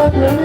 Thank you.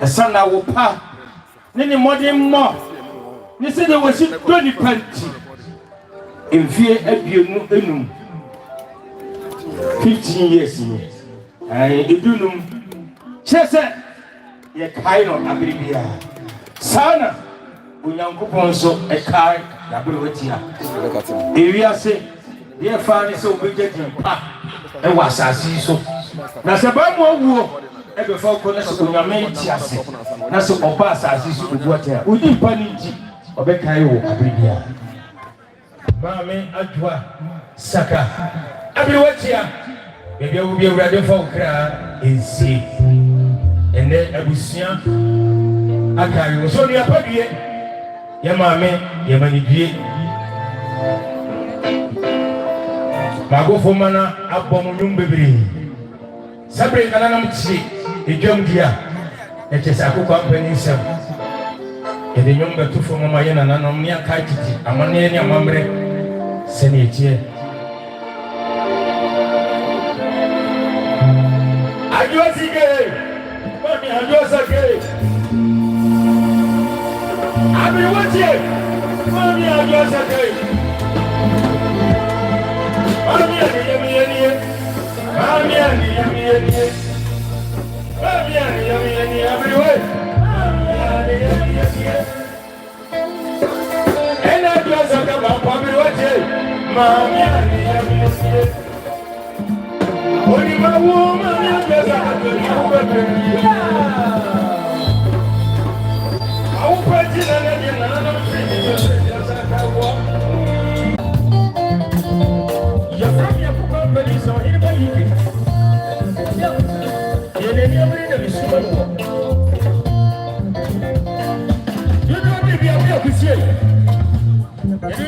The son I will pa. Nini modern more. They said there was 20 penty. In fear of you, 15 years. I do know. Chesa, ye kind of Abibia. Sana, when young Kuponso, a car, Yabutia. If you say, dear father, so big and was as so. That's about more. Every focus on your main chassis. That's what pass as is water. We didn't panic or Bekayo, Abibia. Mammy, Adwa, Saka. Everywhere here, maybe I will be ready for cry in sea. And then I will see I carry was only a puppy. Your mammy, your money. Mago for mana, a bomb baby. Sabre Kanamchi. The young dear, it is a company, sir. And the young two from Mayana and Anomia Kaiti, Amania Mamre, Senator. I was a gay, Mommy, I was a gay. Abi what's it? Mommy, I just okay. Mommy, everywhere. And I just about Bobby, what's it? Mommy, only my woman, I just have to know. I will put it in another thing. You're from your company, so anybody you never is so. You don't be a bit you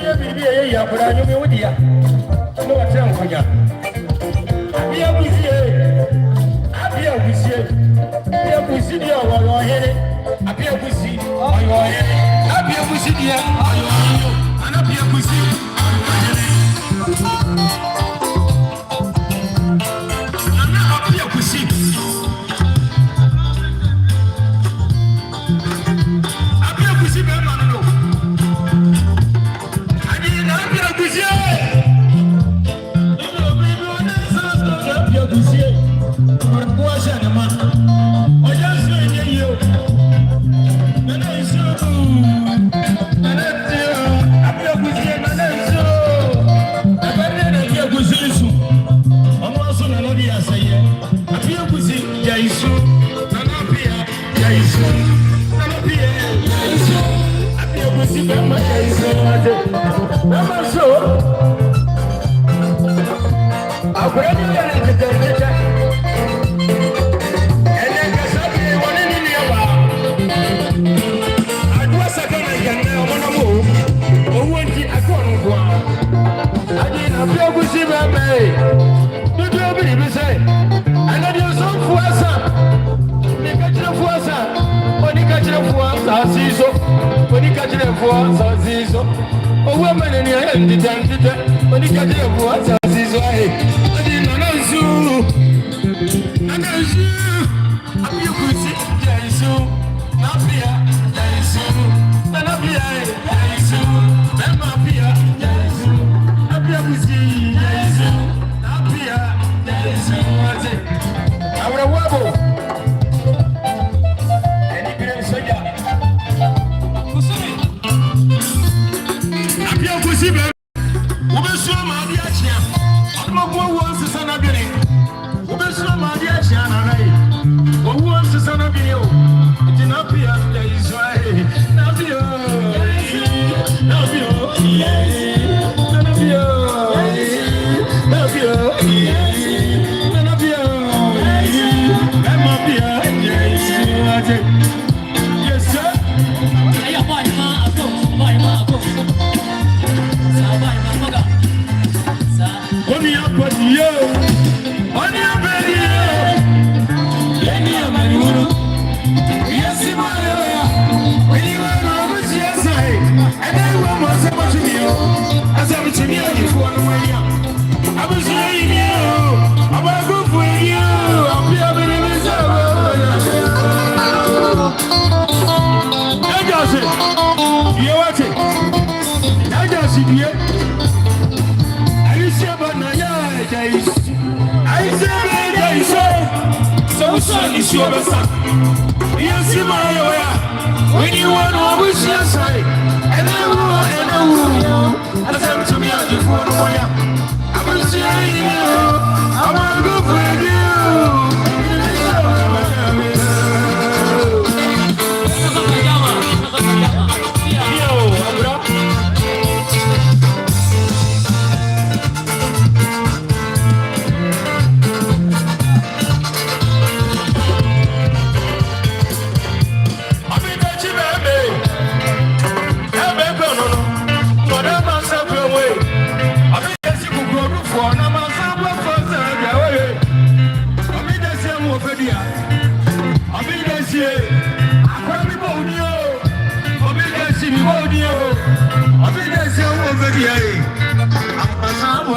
never be a but I know what you are. No, I tell you. I be a busy. I be a busy. Be a busy, you are headed. I be a busy. You are headed. I be a busy, you are and I be a busy. I'm not a busy. When you want to wish your side, and I will, and I will, to me, I just want to wire. I will see you, I want to go for you. I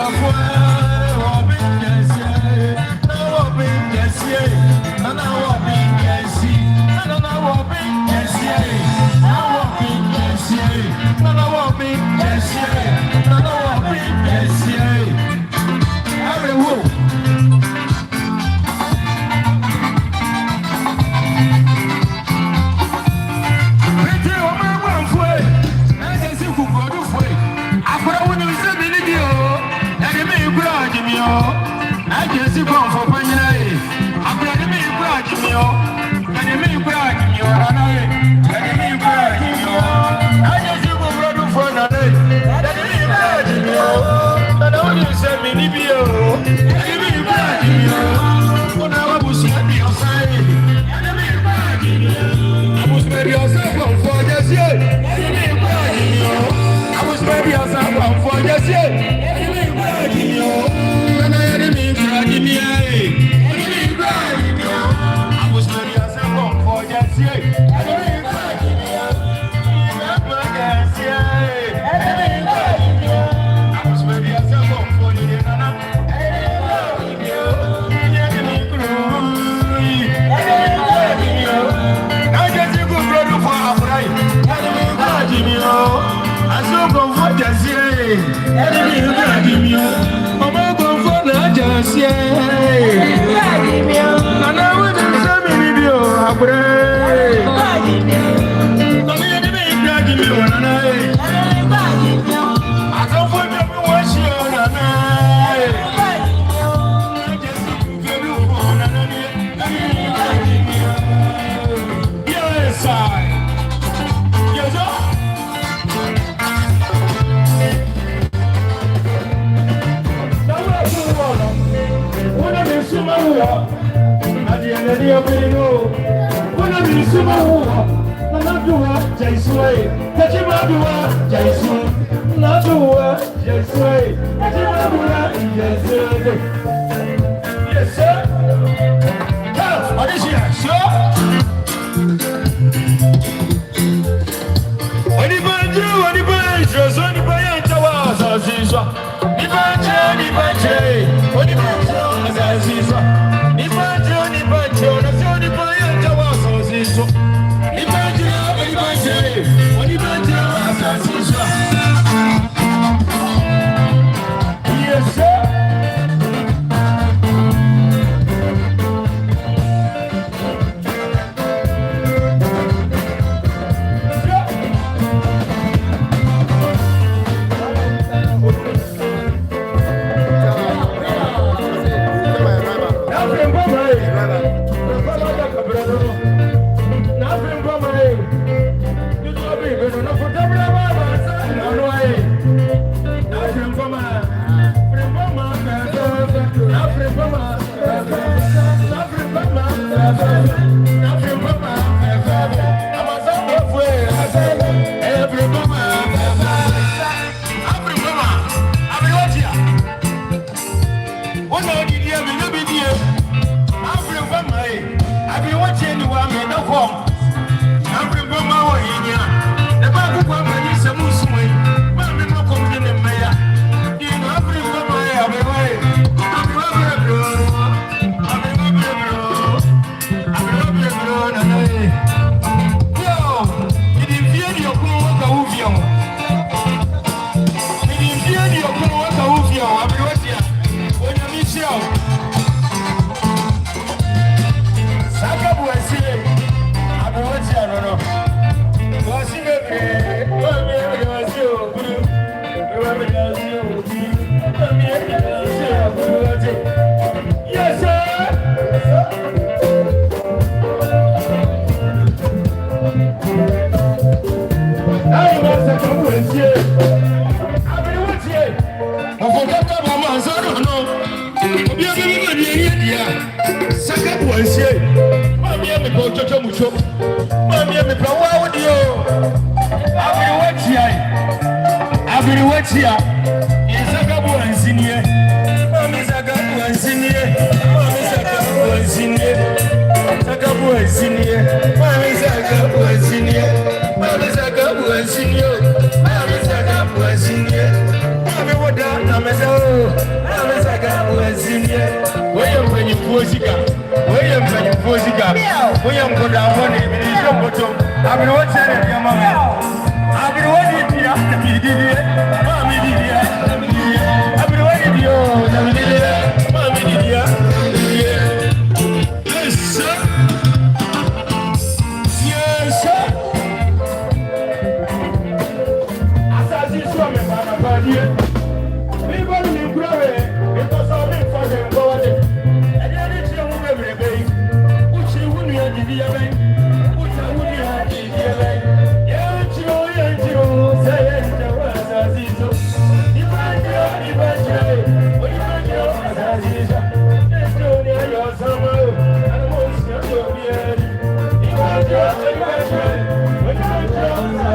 I was ready as I come for just yet. And I had a mean dragging me. I was ready as I come for just yet. Yes, sir. What is here, sir?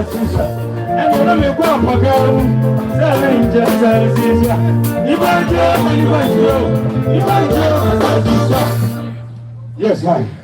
sister. And when I'm a guapa girl, selling just as sister. Yes, hi.